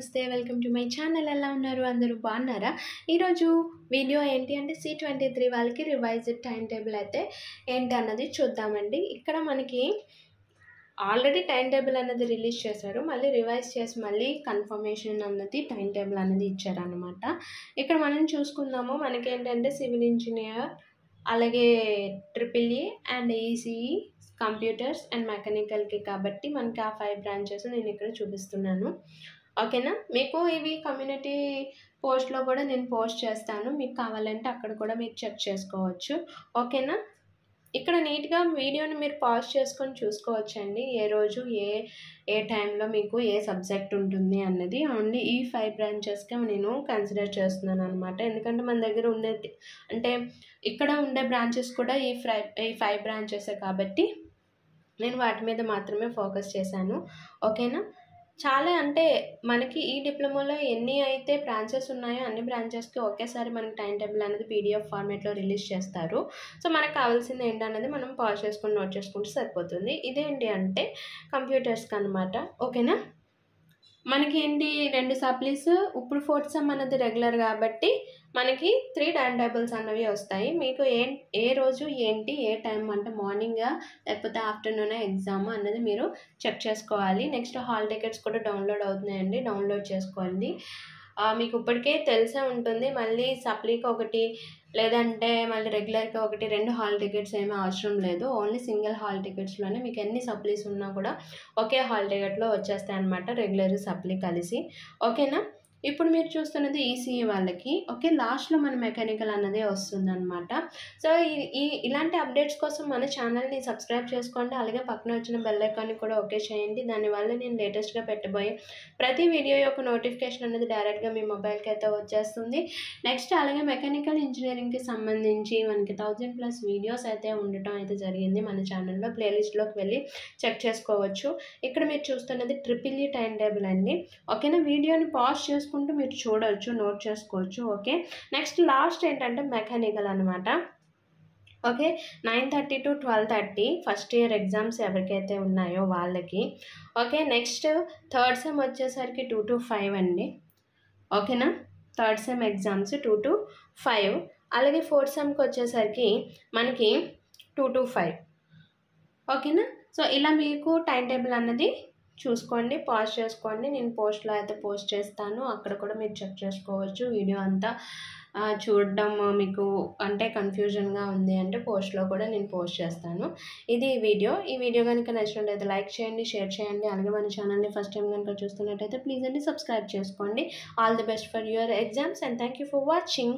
నమస్తే welcome to my channel. ఎలా ఉన్నారు? అందరూ బాగున్నారా? ఈరోజు వీడియో ఏంటి అంటే C23 వాళ్ళకి రివైజ్డ్ టైం టేబుల్ అయితే ఏంటి అన్నది చూద్దామండి. ఇక్కడ మనకి ఆల్రెడీ టైం టేబుల్ అనేది రిలీజ్ చేశారు, మళ్ళీ రివైజ్ చేసి మళ్ళీ కన్ఫర్మేషన్ అన్నది టైం టేబుల్ అనేది ఇచ్చారనమాట. ఇక్కడ మనం చూసుకుందాము. మనకేంటంటే సివిల్ ఇంజనీర్, అలాగే EEE and ECE, computers and మెకానికల్కి కాబట్టి మనకి ఆ 5 బ్రాంచెస్ నేను ఇక్కడ చూపిస్తున్నాను. ఓకేనా? మీకు ఇవి కమ్యూనిటీ పోస్ట్లో కూడా నేను పోస్ట్ చేస్తాను, మీకు కావాలంటే అక్కడ కూడా మీరు చెక్ చేసుకోవచ్చు. ఓకేనా? ఇక్కడ నీట్గా వీడియోని మీరు పాజ్ చేసుకొని చూసుకోవచ్చండి, ఏ రోజు ఏ టైంలో మీకు ఏ సబ్జెక్ట్ ఉంటుంది అన్నది. ఓన్లీ ఈ 5 బ్రాంచెస్కే నేను కన్సిడర్ చేస్తున్నాను అనమాట. ఎందుకంటే మన దగ్గర ఉండేది అంటే ఇక్కడ ఉండే బ్రాంచెస్ కూడా ఈ 5 బ్రాంచెసే కాబట్టి నేను వాటి మీద మాత్రమే ఫోకస్ చేశాను. ఓకేనా? చాలా అంటే మనకి ఈ డిప్లొమాలో ఎన్ని అయితే బ్రాంచెస్ ఉన్నాయో అన్ని బ్రాంచెస్కి ఒకేసారి మనకి టైం టేబుల్ అనేది PDF ఫార్మేట్లో రిలీజ్ చేస్తారు. సో మనకు కావాల్సింది ఏంటనేది మనం పాజ్ చేసుకొని నోట్ చేసుకుంటే సరిపోతుంది. ఇదేంటి అంటే కంప్యూటర్స్కి అనమాట. ఓకేనా? మనకి ఏంటి 2 సప్లీస్, ఇప్పుడు 4th సెమ్ అనేది రెగ్యులర్ కాబట్టి మనకి 3 టైం టేబుల్స్ అన్నవి వస్తాయి. మీకు ఏ రోజు ఏంటి, ఏ టైం అంటే మార్నింగా లేకపోతే ఆఫ్టర్నూన్ ఎగ్జామ్ అన్నది మీరు చెక్ చేసుకోవాలి. నెక్స్ట్ హాల్ టికెట్స్ కూడా డౌన్లోడ్ అవుతున్నాయండి, డౌన్లోడ్ చేసుకోండి. మీకు ఇప్పటికే తెలిసే ఉంటుంది. మళ్ళీ సప్లీకి ఒకటి లేదంటే మళ్ళీ రెగ్యులర్గా ఒకటి 2 హాల్ టికెట్స్ ఏమీ అవసరం లేదు. ఓన్లీ సింగిల్ హాల్ టికెట్స్లోనే మీకు ఎన్ని సప్లీస్ ఉన్నా కూడా ఒకే హాల్ టికెట్లో వచ్చేస్తాయి అన్నమాట, రెగ్యులర్ సప్లీ కలిసి. ఓకేనా? ఇప్పుడు మీరు చూస్తున్నది ఈసీఈ వాళ్ళకి. ఓకే, లాస్ట్లో మన మెకానికల్ అన్నదే వస్తుందన్నమాట. సో ఇలాంటి అప్డేట్స్ కోసం మన ఛానల్ని సబ్స్క్రైబ్ చేసుకోండి, అలాగే పక్కన వచ్చిన బెల్ ఐకాన్ని కూడా ఓకే చేయండి. దానివల్ల నేను లేటెస్ట్గా పెట్టబోయే ప్రతి వీడియో యొక్క నోటిఫికేషన్ అనేది డైరెక్ట్గా మీ మొబైల్కి అయితే వచ్చేస్తుంది. నెక్స్ట్ అలాగే మెకానికల్ ఇంజనీరింగ్కి సంబంధించి మనకి 1000+ వీడియోస్ అయితే ఉండటం అయితే జరిగింది మన ఛానల్లో. ప్లేలిస్ట్లోకి వెళ్ళి చెక్ చేసుకోవచ్చు. ఇక్కడ మీరు చూస్తున్నది EEE టైం టేబుల్ అండి. ఓకేనా? వీడియోని పాజ్ చేసుకుంటూ మీరు చూడవచ్చు, నోట్ చేసుకోవచ్చు. ఓకే, నెక్స్ట్ లాస్ట్ ఏంటంటే మెకానికల్ అనమాట. Okay, 9:30 to 12:30 first year exams ఎవరికైతే ఉన్నాయో వాళ్ళకి. ఓకే, నెక్స్ట్ 3rd సెమ్ వచ్చేసరికి 2 to 5 అండి. ఓకేనా? 3rd సెమ్ ఎగ్జామ్స్ 2 to 5, అలాగే 4th సెమ్కి వచ్చేసరికి మనకి 2 to 5. ఓకేనా? సో ఇలా మీకు టైం టేబుల్ అన్నది చూసుకోండి, పాజ్ చేసుకోండి. నేను పోస్ట్లో అయితే పోస్ట్ చేస్తాను, అక్కడ కూడా మీరు చెక్ చేసుకోవచ్చు. వీడియో అంతా చూడడం మీకు అంటే కన్ఫ్యూజన్గా ఉంది అంటే పోస్ట్లో కూడా నేను పోస్ట్ చేస్తాను. ఇది ఈ వీడియో కనుక నచ్చినట్లయితే లైక్ చేయండి, షేర్ చేయండి. అలాగే మన ఛానల్ని ఫస్ట్ టైం కనుక చూస్తున్నట్టయితే ప్లీజ్ అండి సబ్స్క్రైబ్ చేసుకోండి. All the best for your exams and thank you for watching.